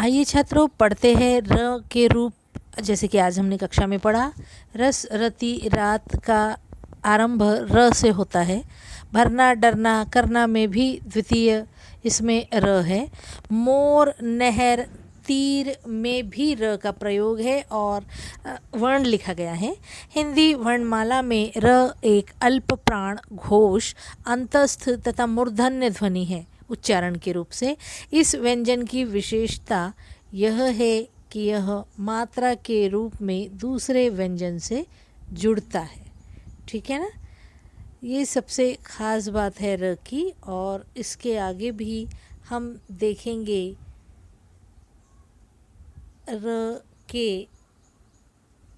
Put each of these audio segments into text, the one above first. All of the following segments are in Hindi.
आइए छात्रों, पढ़ते हैं र के रूप। जैसे कि आज हमने कक्षा में पढ़ा, रस रति रात का आरंभ र से होता है। भरना डरना करना में भी द्वितीय इसमें र है। मोर नहर तीर में भी र का प्रयोग है और वर्ण लिखा गया है। हिंदी वर्णमाला में र एक अल्प प्राण घोष अंतस्थ तथा मूर्धन्य ध्वनि है उच्चारण के रूप से। इस व्यंजन की विशेषता यह है कि यह मात्रा के रूप में दूसरे व्यंजन से जुड़ता है। ठीक है ना, ये सबसे ख़ास बात है र की। और इसके आगे भी हम देखेंगे र के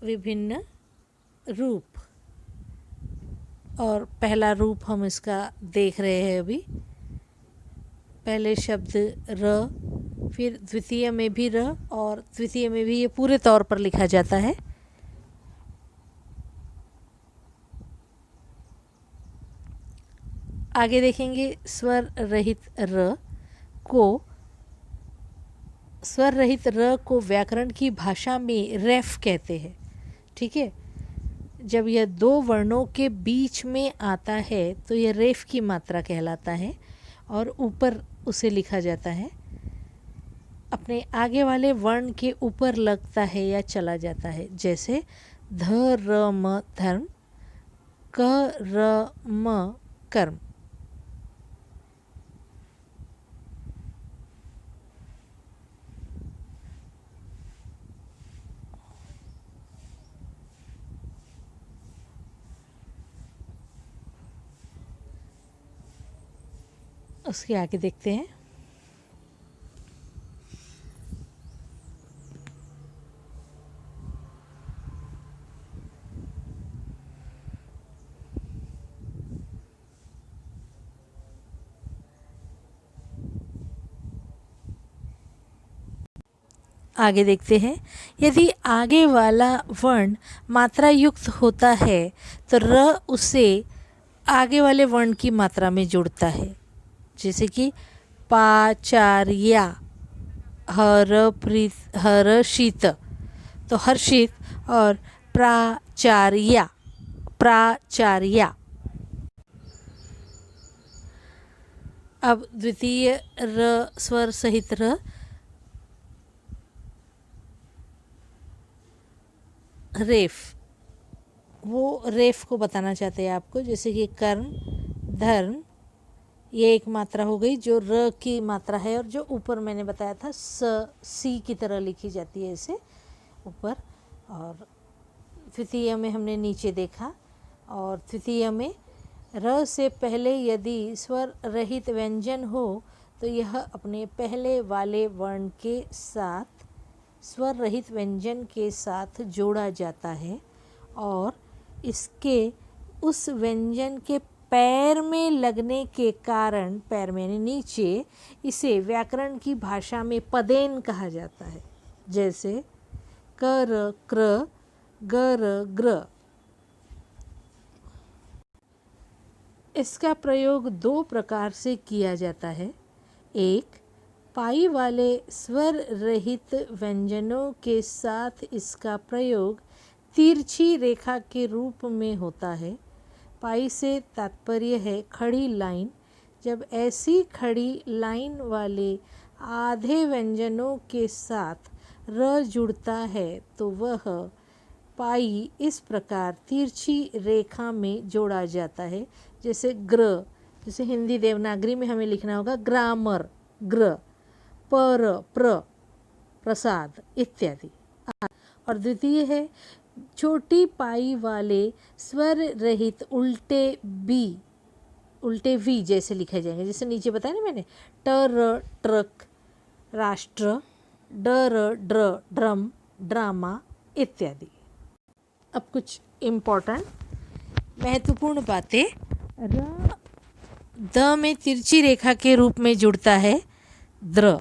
विभिन्न रूप। और पहला रूप हम इसका देख रहे हैं अभी। पहले शब्द र, फिर द्वितीय में भी र, और तृतीय में भी ये पूरे तौर पर लिखा जाता है। आगे देखेंगे स्वर रहित र को। स्वर रहित र को व्याकरण की भाषा में रेफ कहते हैं। ठीक है, जब यह दो वर्णों के बीच में आता है तो यह रेफ की मात्रा कहलाता है और ऊपर उसे लिखा जाता है। अपने आगे वाले वर्ण के ऊपर लगता है या चला जाता है। जैसे ध र म धर्म, क र म कर्म। उसके आगे देखते हैं। आगे देखते हैं, यदि आगे वाला वर्ण मात्रा युक्त होता है तो र उसे आगे वाले वर्ण की मात्रा में जुड़ता है। जैसे कि पाचार्या, हर्षित तो हर्षित, और प्राचार्या प्राचार्या। अब द्वितीय र स्वर सहित र। रेफ, वो रेफ को बताना चाहते हैं आपको। जैसे कि कर्म, धर्म, ये एक मात्रा हो गई जो र की मात्रा है, और जो ऊपर मैंने बताया था सी की तरह लिखी जाती है इसे ऊपर। और तृतीय में हमने नीचे देखा। और तृतीय में र से पहले यदि स्वर रहित व्यंजन हो तो यह अपने पहले वाले वर्ण के साथ स्वर रहित व्यंजन के साथ जोड़ा जाता है और इसके उस व्यंजन के पैर में लगने के कारण, पैर में यानी नीचे, इसे व्याकरण की भाषा में पदेन कहा जाता है। जैसे कर क्र, गर ग्र। इसका प्रयोग दो प्रकार से किया जाता है। एक, पाई वाले स्वर रहित व्यंजनों के साथ इसका प्रयोग तिरछी रेखा के रूप में होता है। पाई से तात्पर्य है खड़ी लाइन। जब ऐसी खड़ी लाइन वाले आधे व्यंजनों के साथ र जुड़ता है तो वह पाई इस प्रकार तिरछी रेखा में जोड़ा जाता है। जैसे ग्र, जैसे हिंदी देवनागरी में हमें लिखना होगा ग्रामर, ग्र, पर, प्र, प्रसाद इत्यादि। और द्वितीय है छोटी पाई वाले स्वर रहित उल्टे वी जैसे लिखे जाएंगे। जैसे नीचे बताया ना मैंने, टर ट्रक, राष्ट्र, डर ड्र ड्रम, ड्रामा इत्यादि। अब कुछ इम्पोर्टेंट महत्वपूर्ण बातें। र द में तिरछी रेखा के रूप में जुड़ता है द्र।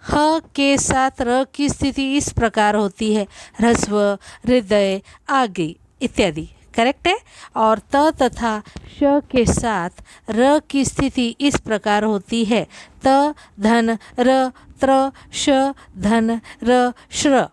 ह के साथ र की स्थिति इस प्रकार होती है ह्रस्व, हृदय, आगे इत्यादि। करेक्ट है। और त तथा श के साथ र की स्थिति इस प्रकार होती है, त धन र त्र श धन र श्र।